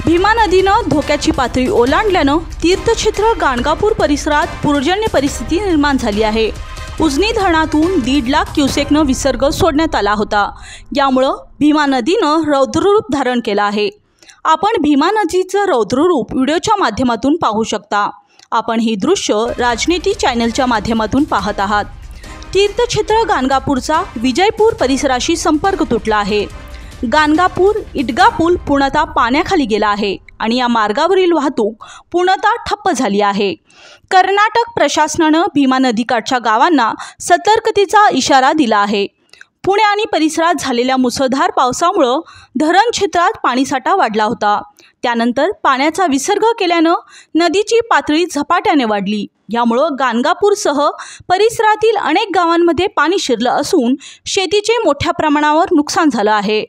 भीमा नदीनं धोक्याची पातळी ओलांडल्यानं तीर्थक्षेत्र गाणगापूर परिसरात पूरजन्य परिस्थिती निर्माण झाली आहे। उजनी धरणातून 1.5 लाख क्युसेकनं विसर्ग सोडण्यात आला होता। यामुळे भीमा नदीनं रौद्ररूप धारण केलं आहे। आपण भीमा नदीचं रौद्ररूप व्हिडिओच्या माध्यमातून पाहू शकता। आपण ही दृश्य राजनीती चॅनलच्या माध्यमातून पाहत आहात। तीर्थक्षेत्र गाणगापूरचा विजयपूर परिसराशी संपर्क तुटला आहे। गाणगापूर इटगा पूल पूर्णतः पाण्याखाली गेला आहे आणि या मार्गावरील वाहतूक पूर्णतः ठप्प झाली आहे। कर्नाटक प्रशासनाने भीमा नदीकाठच्या गावांना सतर्कतेचा इशारा दिला आहे। पुणे आणि परिसरात झालेल्या मुसळधार पावसामुळे धरण क्षेत्रात पाणीसाठा वाढला होता। त्यानंतर पाण्याचा विसर्ग केल्याने नदीची पातळी झपाट्याने वाढली। यामुळे गाणगापूरसह परिसरातील अनेक गावांमध्ये पाणी शिरलं असून शेतीचे मोठ्या प्रमाणावर नुकसान झालं आहे।